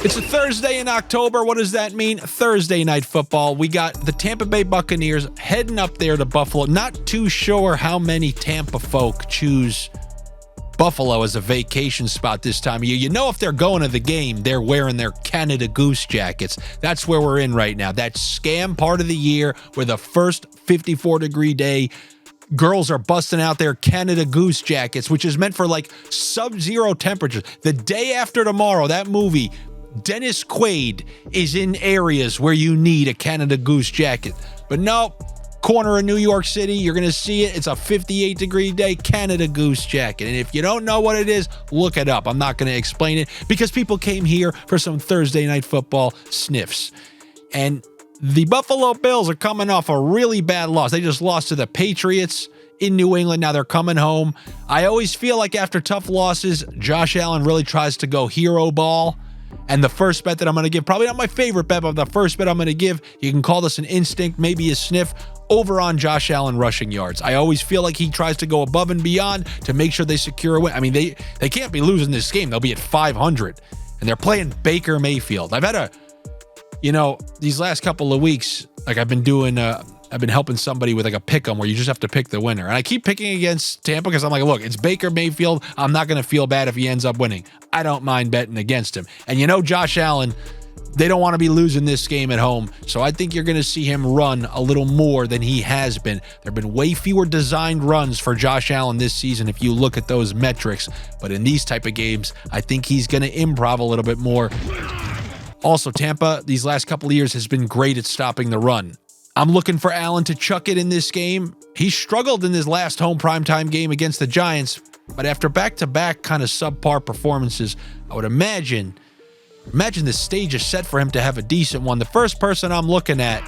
It's a Thursday in October. What does that mean? Thursday night football. We got the Tampa Bay Buccaneers heading up there to Buffalo. Not too sure how many Tampa folk choose Buffalo as a vacation spot this time of year. You know, if they're going to the game, they're wearing their Canada Goose jackets. That's where we're in right now. That scam part of the year where the first 54-degree day, girls are busting out their Canada Goose jackets, which is meant for like sub-zero temperatures. The day after tomorrow, that movie, Dennis Quaid, is in areas where you need a Canada Goose jacket. But no, corner of New York City, you're going to see it. It's a 58-degree day, Canada Goose jacket. And if you don't know what it is, look it up. I'm not going to explain it because people came here for some Thursday night football sniffs. And the Buffalo Bills are coming off a really bad loss. They just lost to the Patriots in New England. Now they're coming home. I always feel like after tough losses, Josh Allen really tries to go hero ball. And the first bet that I'm going to give, probably not my favorite bet, but the first bet I'm going to give, you can call this an instinct, maybe a sniff, over on Josh Allen rushing yards. I always feel like he tries to go above and beyond to make sure they secure a win. I mean, they can't be losing this game. They'll be at 500. And they're playing Baker Mayfield. I've had these last couple of weeks, like I've been helping somebody with like a pick 'em where you just have to pick the winner. And I keep picking against Tampa because I'm like, look, it's Baker Mayfield. I'm not going to feel bad if he ends up winning. I don't mind betting against him. And Josh Allen, they don't want to be losing this game at home. So I think you're going to see him run a little more than he has been. There have been way fewer designed runs for Josh Allen this season if you look at those metrics. But in these type of games, I think he's going to improv a little bit more. Also, Tampa, these last couple of years, has been great at stopping the run. I'm looking for Allen to chuck it in this game. He struggled in his last home primetime game against the Giants, but after back-to-back kind of subpar performances, I would imagine the stage is set for him to have a decent one. The first person I'm looking at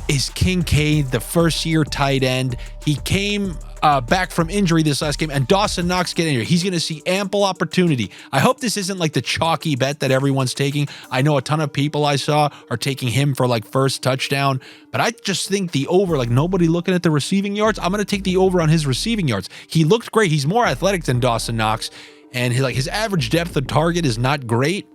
is Kincaid, the first-year tight end. He came back from injury this last game, and Dawson Knox getting injured. He's going to see ample opportunity. I hope this isn't like the chalky bet that everyone's taking. I know a ton of people I saw are taking him for like first touchdown, but I just think the over, like nobody looking at the receiving yards, I'm going to take the over on his receiving yards. He looked great. He's more athletic than Dawson Knox, and his average depth of target is not great.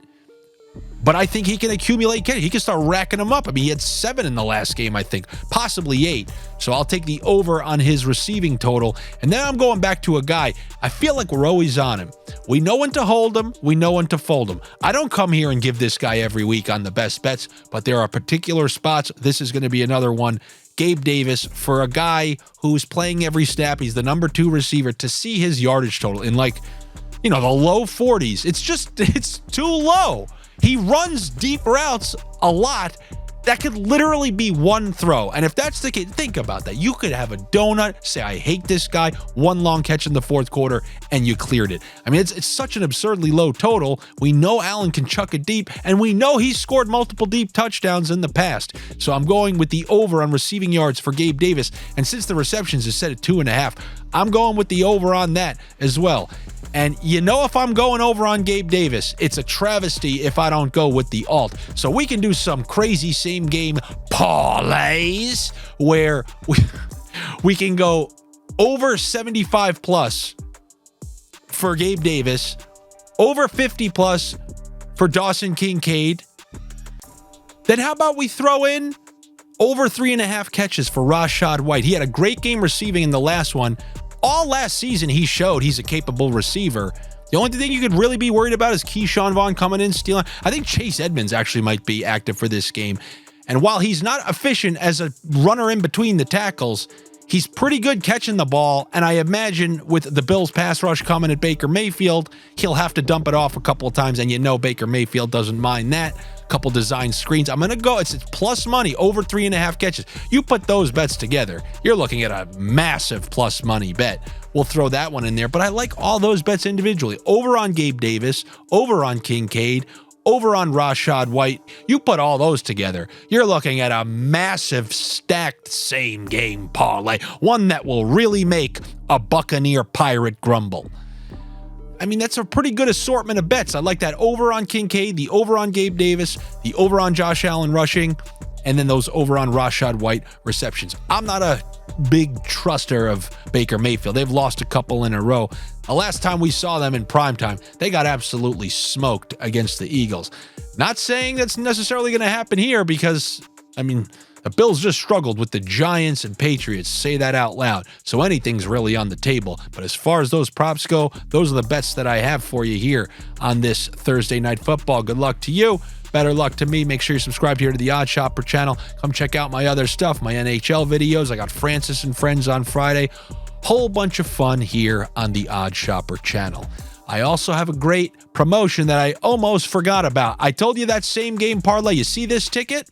But I think he can accumulate. He can start racking them up. I mean, he had 7 in the last game, I think, possibly 8. So I'll take the over on his receiving total. And then I'm going back to a guy. I feel like we're always on him. We know when to hold him. We know when to fold him. I don't come here and give this guy every week on the best bets, but there are particular spots. This is going to be another one. Gabe Davis, for a guy who's playing every snap, he's the number 2 receiver, to see his yardage total in the low 40s. It's too low. He runs deep routes a lot. That could literally be one throw. And if that's the case, think about that. You could have a donut, say, I hate this guy, one long catch in the fourth quarter, and you cleared it. I mean, it's such an absurdly low total. We know Allen can chuck it deep, and we know he's scored multiple deep touchdowns in the past. So I'm going with the over on receiving yards for Gabe Davis. And since the receptions is set at 2.5, I'm going with the over on that as well. And if I'm going over on Gabe Davis, it's a travesty if I don't go with the alt. So we can do some crazy same game parlays where we can go over 75 plus for Gabe Davis, over 50 plus for Dawson Kincaid. Then how about we throw in over 3.5 catches for Rachaad White? He had a great game receiving in the last one. All last season, he showed he's a capable receiver. The only thing you could really be worried about is Keyshawn Vaughn coming in, stealing. I think Chase Edmonds actually might be active for this game. And while he's not efficient as a runner in between the tackles, he's pretty good catching the ball. And I imagine with the Bills pass rush coming at Baker Mayfield, he'll have to dump it off a couple of times. And Baker Mayfield doesn't mind that. Couple design screens. I'm going to go, it's plus money, over 3.5 catches. You put those bets together, you're looking at a massive plus money bet. We'll throw that one in there, but I like all those bets individually. Over on Gabe Davis, over on Kincaid, over on Rachaad White. You put all those together, you're looking at a massive stacked same game parlay, one that will really make a Buccaneer pirate grumble. I mean, that's a pretty good assortment of bets. I like that over on Kincaid, the over on Gabe Davis, the over on Josh Allen rushing, and then those over on Rachaad White receptions. I'm not a big truster of Baker Mayfield. They've lost a couple in a row. The last time we saw them in primetime, they got absolutely smoked against the Eagles. Not saying that's necessarily going to happen here because, I mean, the Bills just struggled with the Giants and Patriots. Say that out loud. So anything's really on the table. But as far as those props go, those are the bets that I have for you here on this Thursday Night Football. Good luck to you. Better luck to me. Make sure you subscribe here to the Odd Shopper channel. Come check out my other stuff, my NHL videos. I got Francis and Friends on Friday. Whole bunch of fun here on the Odd Shopper channel. I also have a great promotion that I almost forgot about. I told you that same game parlay. You see this ticket?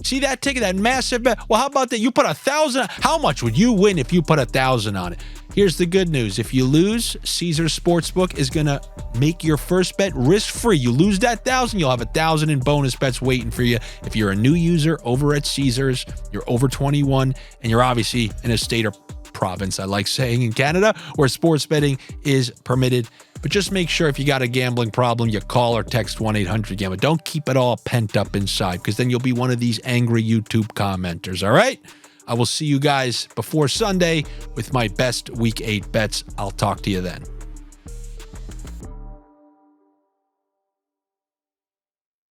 See that ticket, that massive bet? Well, how about that? You put 1,000. How much would you win if you put 1,000 on it? Here's the good news. If you lose, Caesars Sportsbook is going to make your first bet risk-free. You lose that 1,000, you'll have 1,000 in bonus bets waiting for you. If you're a new user over at Caesars, you're over 21, and you're obviously in a state or province, I like saying, in Canada, where sports betting is permitted. But just make sure if you got a gambling problem, you call or text 1-800-GAMBLER. Don't keep it all pent up inside, because then you'll be one of these angry YouTube commenters, all right? I will see you guys before Sunday with my best Week 8 bets. I'll talk to you then.